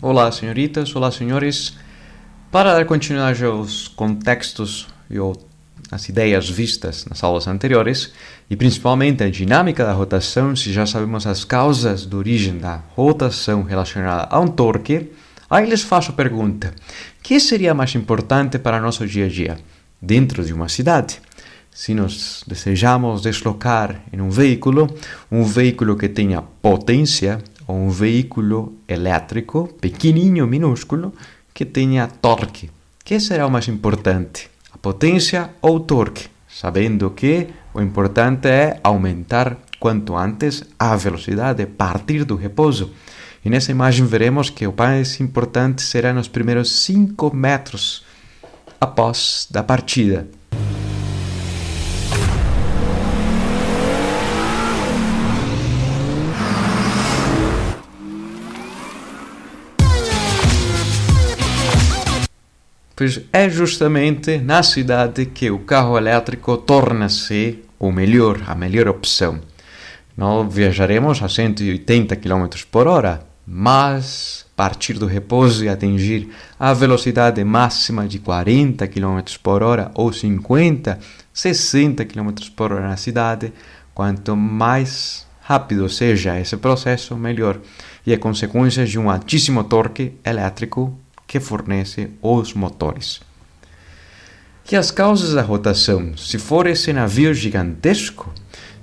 Olá, senhoritas, olá, senhores. Para dar continuidade aos contextos e às ideias vistas nas aulas anteriores, e principalmente a dinâmica da rotação, se já sabemos as causas de origem da rotação relacionada a um torque, aí lhes faço a pergunta: o que seria mais importante para nosso dia a dia, dentro de uma cidade? Se nós desejamos deslocar em um veículo que tenha potência, ou um veículo elétrico, pequenininho, minúsculo, que tenha torque. O que será o mais importante? A potência ou o torque? Sabendo que o importante é aumentar quanto antes a velocidade a partir do repouso. E nessa imagem veremos que o mais importante será nos primeiros 5 metros após da partida. Pois é justamente na cidade que o carro elétrico torna-se a melhor opção. Não viajaremos a 180 km por hora, mas a partir do repouso e atingir a velocidade máxima de 40 km por hora ou 50, 60 km por hora na cidade, quanto mais rápido seja esse processo, melhor. E é consequência de um altíssimo torque elétrico que fornece os motores. E as causas da rotação? Se for esse navio gigantesco,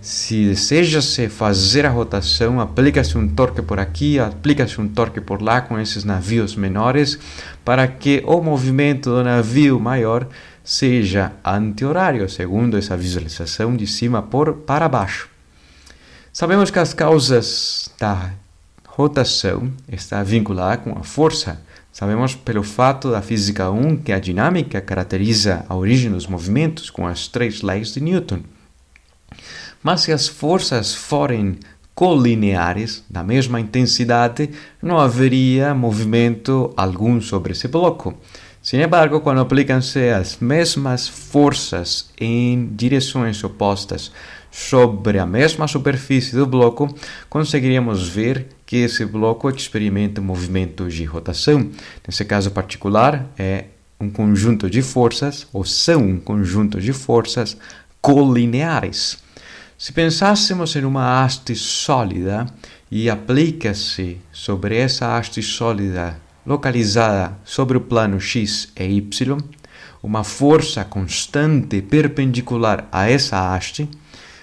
se deseja-se fazer a rotação, aplica-se um torque por aqui, aplica-se um torque por lá com esses navios menores, para que o movimento do navio maior seja anti-horário, segundo essa visualização de cima para baixo. Sabemos que as causas da rotação estão vinculadas com a força. Sabemos pelo fato da física 1 que a dinâmica caracteriza a origem dos movimentos com as 3 leis de Newton. Mas se as forças forem colineares, da mesma intensidade, não haveria movimento algum sobre esse bloco. Sin embargo, quando aplicam-se as mesmas forças em direções opostas sobre a mesma superfície do bloco, conseguiríamos ver que esse bloco experimenta movimentos de rotação. Nesse caso particular, é um conjunto de forças, ou são um conjunto de forças colineares. Se pensássemos em uma haste sólida e aplica-se sobre essa haste sólida localizada sobre o plano x e y, uma força constante perpendicular a essa haste,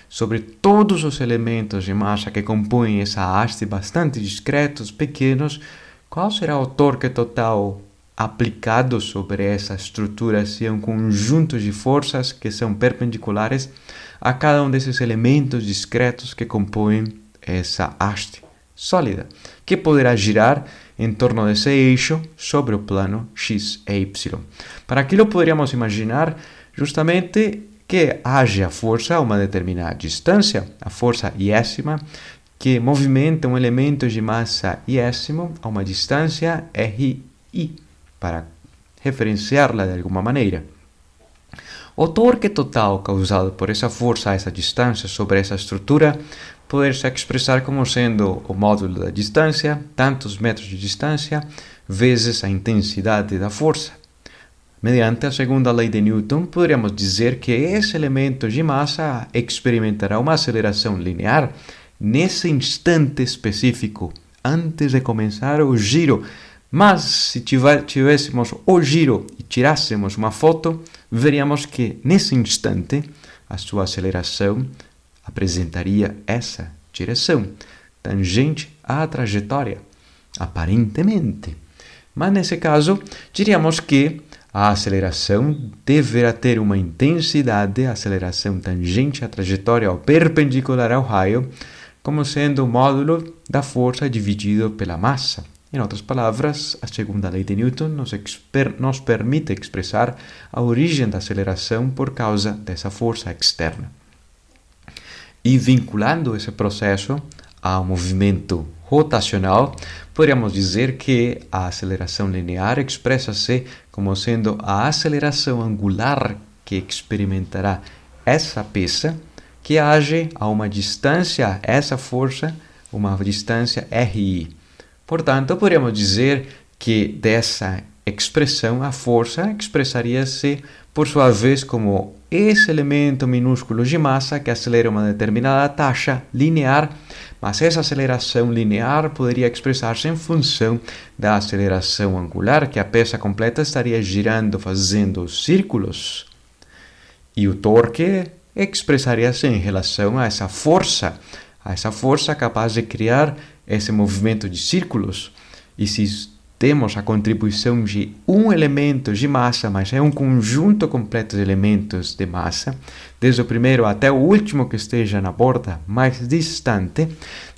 sobre todos os elementos de massa que compõem essa haste, bastante discretos, pequenos, qual será o torque total aplicado sobre essa estrutura se é um conjunto de forças que são perpendiculares a cada um desses elementos discretos que compõem essa haste sólida, que poderá girar em torno desse eixo sobre o plano x e y. Para aquilo poderíamos imaginar justamente que haja força a uma determinada distância, a força iésima, que movimenta um elemento de massa iésimo a uma distância RI, para referenciá-la de alguma maneira. O torque total causado por essa força a essa distância sobre essa estrutura pode se expressar como sendo o módulo da distância, tantos metros de distância, vezes a intensidade da força. Mediante a segunda lei de Newton, poderíamos dizer que esse elemento de massa experimentará uma aceleração linear nesse instante específico, antes de começar o giro. Mas se tivéssemos o giro e tirássemos uma foto, veríamos que nesse instante a sua aceleração apresentaria essa direção, tangente à trajetória, aparentemente. Mas nesse caso, diríamos que a aceleração deverá ter uma intensidade, a aceleração tangente à trajetória ou perpendicular ao raio, como sendo o módulo da força dividido pela massa. Em outras palavras, a segunda lei de Newton nos permite expressar a origem da aceleração por causa dessa força externa. E vinculando esse processo ao movimento rotacional, poderíamos dizer que a aceleração linear expressa-se como sendo a aceleração angular que experimentará essa peça que age a uma distância, essa força, uma distância RI. Portanto, poderíamos dizer que dessa expressão, a força expressaria-se, por sua vez, como esse elemento minúsculo de massa que acelera uma determinada taxa linear, mas essa aceleração linear poderia expressar-se em função da aceleração angular, que a peça completa estaria girando, fazendo círculos. E o torque expressaria-se em relação a essa força capaz de criar esse movimento de círculos. E se temos a contribuição de um elemento de massa, mas é um conjunto completo de elementos de massa, desde o primeiro até o último que esteja na borda mais distante,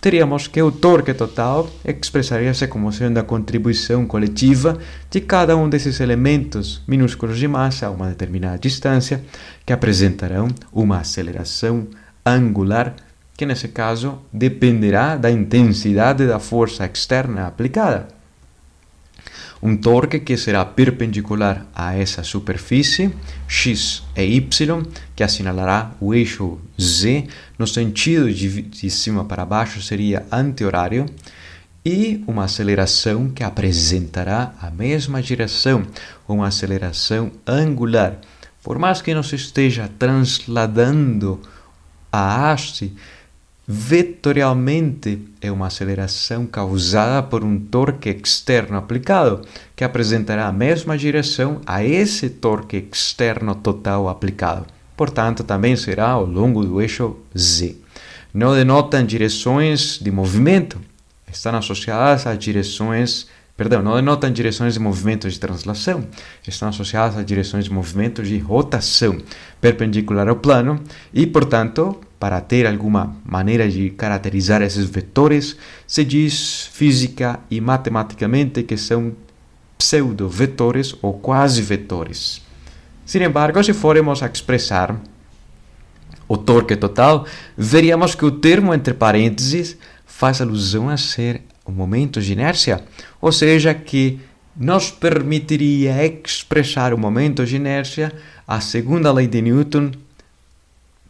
teríamos que o torque total expressaria-se como sendo a contribuição coletiva de cada um desses elementos minúsculos de massa a uma determinada distância, que apresentarão uma aceleração angular, que nesse caso dependerá da intensidade da força externa aplicada. Um torque que será perpendicular a essa superfície, x e y, que assinalará o eixo z, no sentido de cima para baixo seria anti-horário, e uma aceleração que apresentará a mesma direção, uma aceleração angular. Por mais que não se esteja transladando a haste, vetorialmente é uma aceleração causada por um torque externo aplicado, que apresentará a mesma direção a esse torque externo total aplicado. Portanto, também será ao longo do eixo z. Não denotam direções de movimento, estão associadas a direções, não denotam direções de movimento de translação, estão associadas a direções de movimento de rotação perpendicular ao plano e, portanto, para ter alguma maneira de caracterizar esses vetores, se diz física e matematicamente que são pseudo-vetores ou quasi-vetores. Sin embargo, se formos a expressar o torque total, veríamos que o termo entre parênteses faz alusão a ser o momento de inércia, ou seja, que nos permitiria expressar o momento de inércia, a segunda lei de Newton,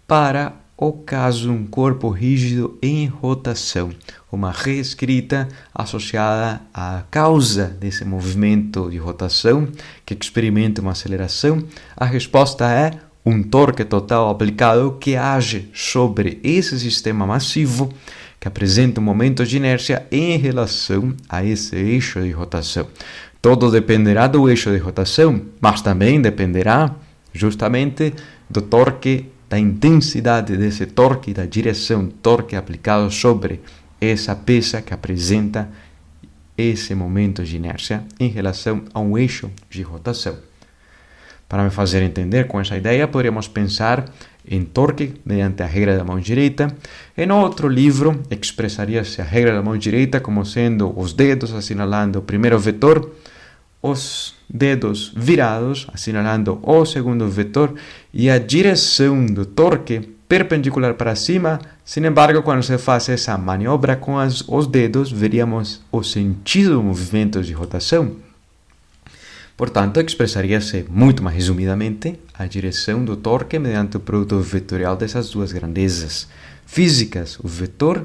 para o caso um corpo rígido em rotação, uma reescrita associada à causa desse movimento de rotação que experimenta uma aceleração. A resposta é um torque total aplicado que age sobre esse sistema massivo que apresenta um momento de inércia em relação a esse eixo de rotação. Tudo dependerá do eixo de rotação, mas também dependerá justamente do torque, da intensidade desse torque, da direção torque aplicado sobre essa peça que apresenta esse momento de inércia em relação a um eixo de rotação. Para me fazer entender com essa ideia, poderíamos pensar em torque mediante a regra da mão direita. Em outro livro, expressaria-se a regra da mão direita como sendo os dedos assinalando o primeiro vetor, os dedos virados assinalando o segundo vetor e a direção do torque perpendicular para cima. Sin embargo, quando se faz essa manobra com os dedos, veríamos o sentido do movimento de rotação. Portanto, expressaria-se muito mais resumidamente a direção do torque mediante o produto vetorial dessas duas grandezas físicas, o vetor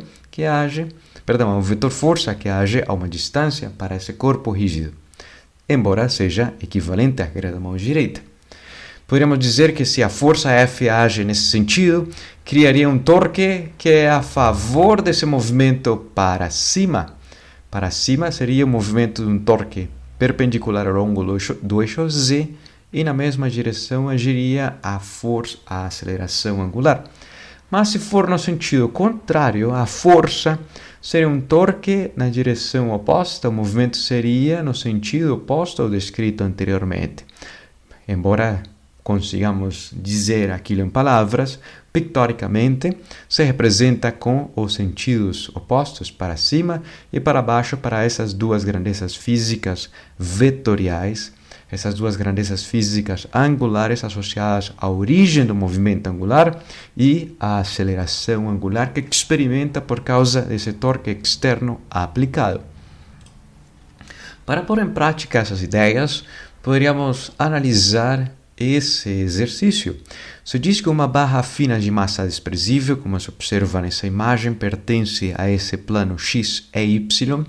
força que age a uma distância para esse corpo rígido, embora seja equivalente à regra da mão direita. Poderíamos dizer que se a força F age nesse sentido, criaria um torque que é a favor desse movimento para cima. Para cima seria o movimento de um torque perpendicular ao longo do eixo Z e na mesma direção agiria a aceleração angular. Mas se for no sentido contrário, a força seria um torque na direção oposta, o movimento seria no sentido oposto ao descrito anteriormente. Embora consigamos dizer aquilo em palavras, pictoricamente se representa com os sentidos opostos para cima e para baixo para essas duas grandezas físicas vetoriais, essas duas grandezas físicas angulares associadas à origem do movimento angular e à aceleração angular que experimenta por causa desse torque externo aplicado. Para pôr em prática essas ideias, poderíamos analisar esse exercício. Se diz que uma barra fina de massa desprezível, como se observa nessa imagem, pertence a esse plano x e y,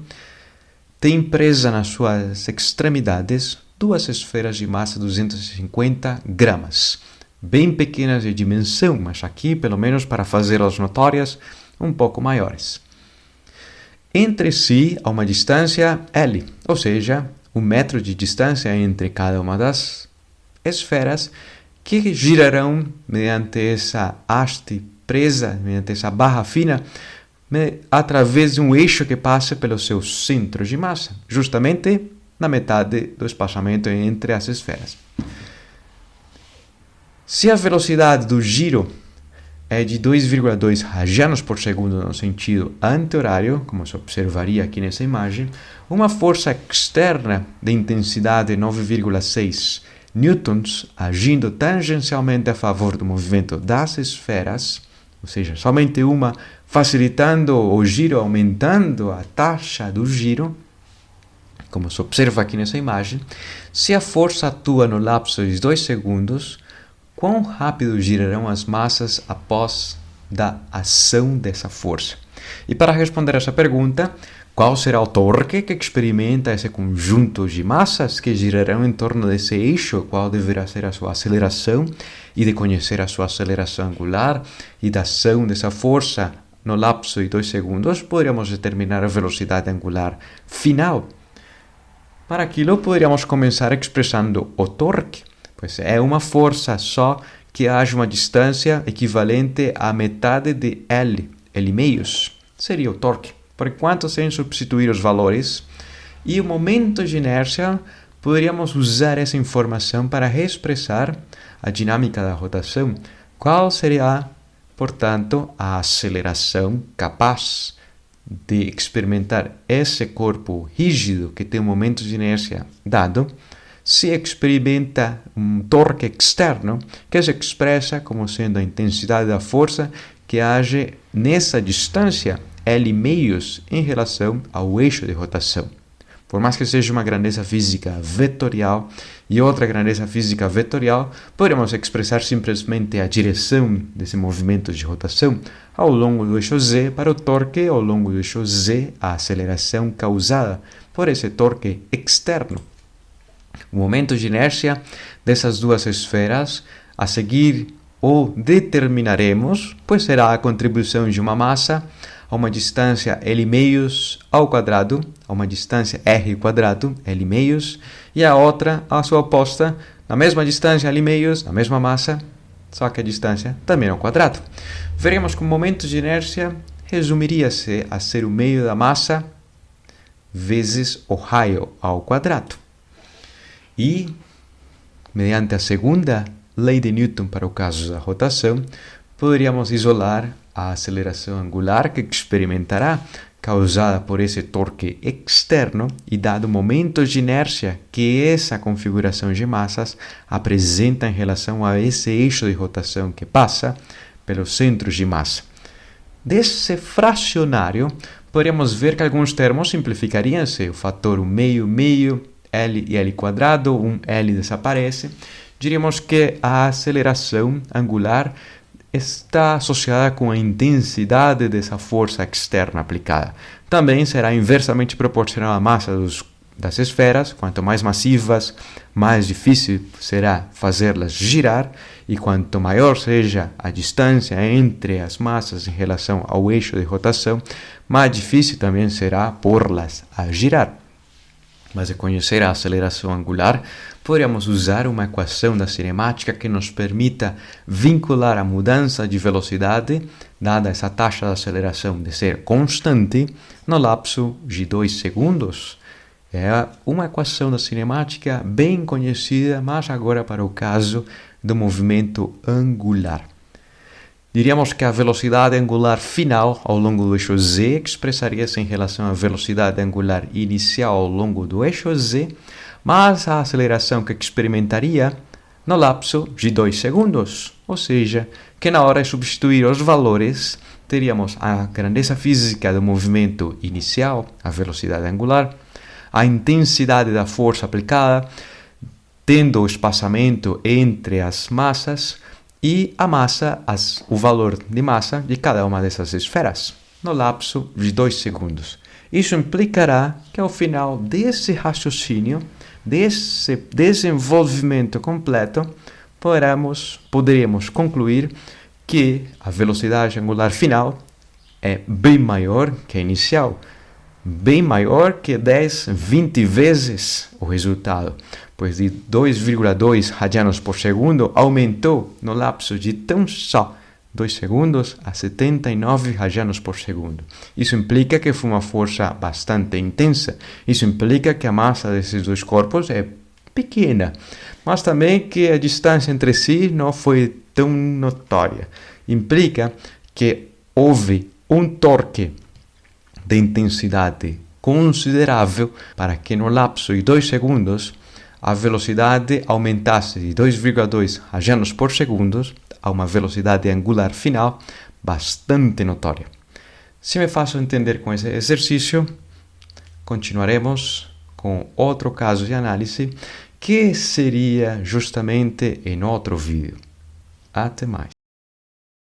tem presa nas suas extremidades duas esferas de massa de 250 gramas, bem pequenas de dimensão, mas aqui, pelo menos para fazê-las notórias, um pouco maiores. Entre si, a uma distância L, ou seja, 1 metro de distância entre cada uma das esferas, que girarão mediante essa haste presa, mediante essa barra fina, através de um eixo que passa pelo seu centro de massa, justamente na metade do espaçamento entre as esferas. Se a velocidade do giro é de 2,2 radianos por segundo no sentido anti-horário, como se observaria aqui nessa imagem, uma força externa de intensidade 9,6 newtons agindo tangencialmente a favor do movimento das esferas, ou seja, somente uma facilitando o giro, aumentando a taxa do giro, como se observa aqui nessa imagem. Se a força atua no lapso de 2 segundos, quão rápido girarão as massas após da ação dessa força? E para responder essa pergunta, qual será o torque que experimenta esse conjunto de massas que girarão em torno desse eixo? Qual deverá ser a sua aceleração? E de conhecer a sua aceleração angular e da ação dessa força no lapso de 2 segundos, poderíamos determinar a velocidade angular final. Para aquilo, poderíamos começar expressando o torque, pois é uma força só que age uma distância equivalente à metade de L, L meios, seria o torque. Por enquanto, sem substituir os valores, e o momento de inércia, poderíamos usar essa informação para reexpressar a dinâmica da rotação. Qual seria, portanto, a aceleração capaz de experimentar esse corpo rígido que tem um momento de inércia dado, se experimenta um torque externo que se expressa como sendo a intensidade da força que age nessa distância L meios em relação ao eixo de rotação. Por mais que seja uma grandeza física vetorial e outra grandeza física vetorial, podemos expressar simplesmente a direção desse movimento de rotação ao longo do eixo Z para o torque ao longo do eixo Z, a aceleração causada por esse torque externo. O momento de inércia dessas duas esferas, a seguir o determinaremos, pois será a contribuição de uma massa a uma distância L meios ao quadrado, a uma distância R quadrado, L meios, e a outra, a sua oposta, na mesma distância L meios, na mesma massa, só que a distância também ao quadrado. Veremos que o momento de inércia resumiria-se a ser o meio da massa vezes o raio ao quadrado. E, mediante a segunda lei de Newton para o caso da rotação, poderíamos isolar a aceleração angular que experimentará, causada por esse torque externo e dado o momento de inércia que essa configuração de massas apresenta em relação a esse eixo de rotação que passa pelos centros de massa. Desse fracionário, poderíamos ver que alguns termos simplificariam-se. O fator 1 meio, L e L quadrado, 1L desaparece. Diríamos que a aceleração angular está associada com a intensidade dessa força externa aplicada. Também será inversamente proporcional à massa das esferas. Quanto mais massivas, mais difícil será fazê-las girar, e quanto maior seja a distância entre as massas em relação ao eixo de rotação, mais difícil também será pô-las a girar. Mas de conhecer a aceleração angular, poderíamos usar uma equação da cinemática que nos permita vincular a mudança de velocidade, dada essa taxa de aceleração de ser constante, no lapso de 2 segundos. É uma equação da cinemática bem conhecida, mas agora para o caso do movimento angular. Diríamos que a velocidade angular final ao longo do eixo Z expressaria-se em relação à velocidade angular inicial ao longo do eixo Z, mas a aceleração que experimentaria no lapso de 2 segundos, ou seja, que na hora de substituir os valores, teríamos a grandeza física do movimento inicial, a velocidade angular, a intensidade da força aplicada, tendo o espaçamento entre as massas, e a massa, o valor de massa de cada uma dessas esferas, no lapso de 2 segundos. Isso implicará que ao final desse raciocínio, desse desenvolvimento completo, poderíamos concluir que a velocidade angular final é bem maior que a inicial, bem maior que 10, 20 vezes o resultado, pois de 2,2 radianos por segundo aumentou no lapso de tão só 2 segundos a 79 radianos por segundo. Isso implica que foi uma força bastante intensa. Isso implica que a massa desses dois corpos é pequena, mas também que a distância entre si não foi tão notória. Implica que houve um torque de intensidade considerável para que no lapso de 2 segundos a velocidade aumentasse de 2,2 radianos por segundo a uma velocidade angular final bastante notória. Se me faço entender com esse exercício, continuaremos com outro caso de análise que seria justamente em outro vídeo. Até mais.